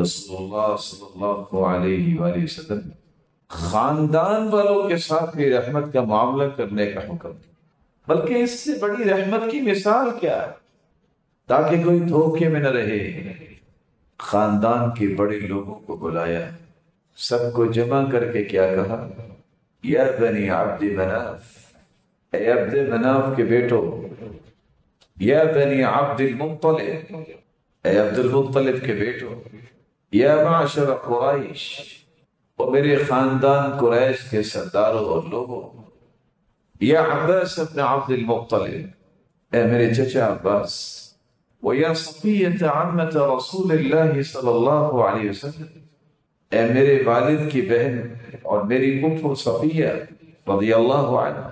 رسول اللہ صلی اللہ علیہ وآلہ وسلم خاندان والوں کے ساتھ بھی رحمت کا معاملہ کرنے کا حکم، بلکہ اس سے بڑی رحمت کی مثال کیا ہے؟ تاکہ کوئی دھوکے میں نہ رہے، خاندان کے بڑے لوگوں کو بلایا، سب کو جمع کر کے کیا کہا؟ یا بنی عبد مناف، اے عبد مناف کے بیٹو، یا بنی عبد المطلب، اے عبد المطلب کے بیٹو، یا معشر قریش، اور میرے خاندان قریش کے سرداروں اور لوگوں، یا عباس ابن عبد المطلب، اے میرے چچا عباس، وَيَا صَفِيَّةَ عَمَّةَ رَسُولِ اللَّهِ صلی اللہ علیہ وسلم، اے میرے والد کی بہن اور میری پھپھو صفیہ رضی اللہ عنہ،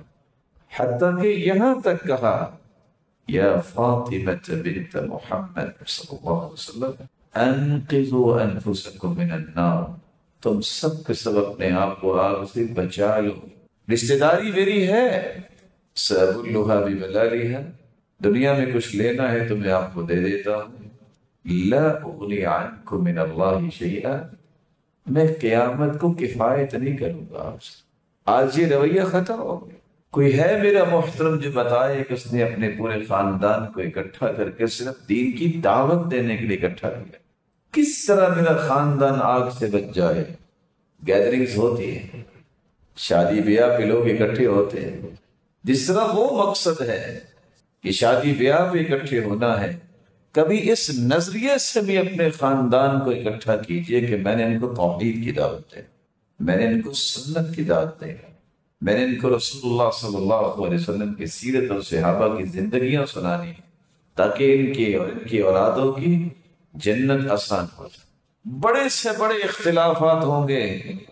حتیٰ کہ یہاں تک کہا یا فاطمة بنت محمد صلی اللہ علیہ وسلم انقذوا انفسکم من النار، تم سب اپنے آپ کو آگ سے بچا لو، رشتہ داری میری ہے، سأبلها ببلالها، دنیا میں کچھ لینا ہے تو میں آپ کو دے دیتا ہوں، لا اغنی عنکم من اللہ شیئا، میں قیامت کو کفایت نہیں کروں گا آپ سے۔ آج یہ رویہ ختم ہو گیا۔ کوئی ہے میرا محترم جو بتائے کہ اس نے اپنے پورے خاندان کو اکٹھا کر کے صرف دین کی دعوت دینے کے لیے اکٹھا کیا؟ کس طرح میرا خاندان آگ سے بچ جائے؟ گیدرنگز ہوتی ہے، شادی بیاہ پہ لوگ اکٹھے ہوتے ہیں، جس طرح وہ مقصد ہے کہ شادی بیاہ پہ اکٹھے ہونا ہے، کبھی اس نظریے سے بھی اپنے خاندان کو اکٹھا کیجئے کہ میں نے ان کو توحید کی دعوت دی، میں نے ان کو سنت کی دعوت دی، میں نے ان کو رسول اللہ صلی اللہ علیہ وسلم کی سیرت اور صحابہ کی زندگیاں سنانی تاکہ ان کی اور ان کی اولادوں کی جنت آسان ہو جائے۔ بڑے سے بڑے اختلافات ہوں گے،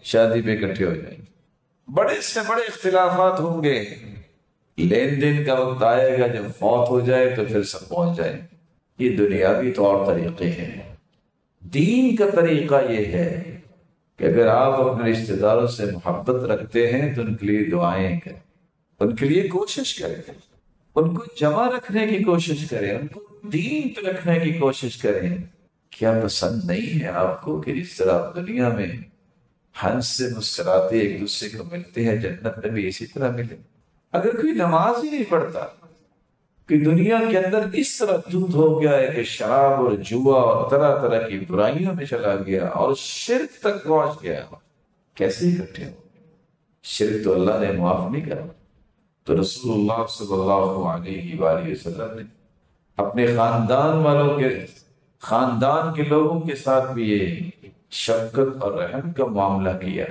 شادی پہ اکٹھے ہو جائیں، بڑے سے بڑے اختلافات ہوں گے، لین دین کا وقت آئے گا جب فوت ہو جائے تو پھر سب پہنچ جائیں۔ یہ دنیاوی طور طریقے ہیں، دین کا طریقہ یہ ہے کہ اگر آپ اپنے رشتہ داروں سے محبت رکھتے ہیں تو ان کے لیے دعائیں کریں، ان کے لیے کوشش کریں، ان کو جمع رکھنے کی کوشش کریں، ان کو دین پہ رکھنے کی کوشش کریں۔ کیا پسند نہیں ہے آپ کو کہ جس طرح آپ دنیا میں ہنس سے مسکراتے ایک دوسرے کو ملتے ہیں، جنت میں بھی اسی طرح ملے؟ اگر کوئی نماز ہی نہیں پڑھتا، کہ دنیا کے اندر اس طرح دودھ ہو گیا ہے کہ شراب اور جوا اور طرح طرح کی برائیوں میں چلا گیا اور شرک تک پہنچ گیا، کیسے اکٹھے ہو؟ شرک تو اللہ نے معاف نہیں کرا، تو رسول اللہ صلی اللہ علیہ وآلہ وسلم نے اپنے خاندان کے لوگوں کے ساتھ بھی یہ شفقت اور رحم کا معاملہ کیا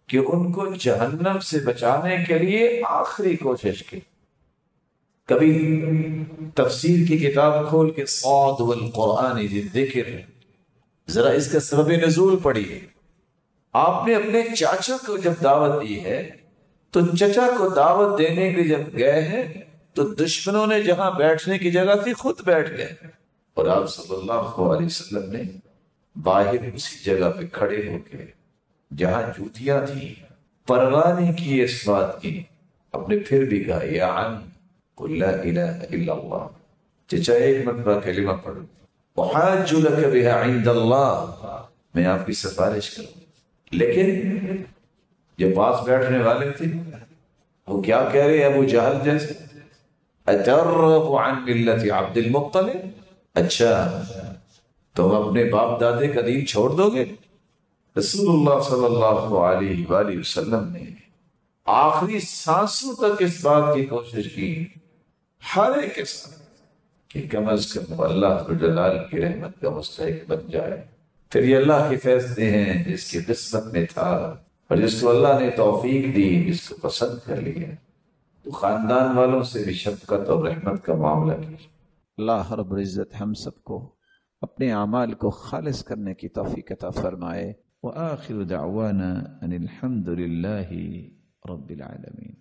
کہ ان کو جہنم سے بچانے کے لیے آخری کوشش کی۔ کبھی تفسیر کی کتاب کھول کے صاد والقرآن ذکر ذرا اس کا سبب نزول پڑھیے۔ آپ نے اپنے چاچا کو جب دعوت دی ہے تو چچا کو دعوت دینے کے لیے جب گئے ہیں تو دشمنوں نے جہاں بیٹھنے کی جگہ تھی خود بیٹھ گئے، اور آپ صلی اللہ علیہ وسلم نے باہر اسی جگہ پہ کھڑے ہو کے جہاں جوتیاں تھیں پرواہ نہیں کی اس بات کی، اپنے پھر بھی کہا یا عم قل لا الہ الا اللہ، چچا ایک مرتبہ کلمہ پڑھو، احاج لک بها عند اللہ، میں آپ کی سفارش کروں۔ لیکن جو پاس بیٹھنے والے تھے وہ کیا کہہ رہے ابو جہل جیسے، اترغب عن ملت عبد المطلب، اچھا تم اپنے باپ دادے کا دین چھوڑ دو گے؟ رسول اللہ صلی اللہ علیہ وآلہ وسلم نے آخری سانسوں تک اس بات کی کوشش کی ہر ایک کے ساتھ کہ کم از کم اللہ جلال کی رحمت کا مستحق بن جائے۔ پھر یہ اللہ کے فیصلے ہیں جس کی قسمت میں تھا اور جس کو اللہ نے توفیق دی، جس کو پسند کر لیا، تو خاندان والوں سے بھی شفقت اور رحمت کا معاملہ کیا۔ اللہ رب العزت ہم سب کو اپنے اعمال کو خالص کرنے کی توفیق عطا فرمائے۔ وآخر دعوانا ان الحمد للہ رب العالمین۔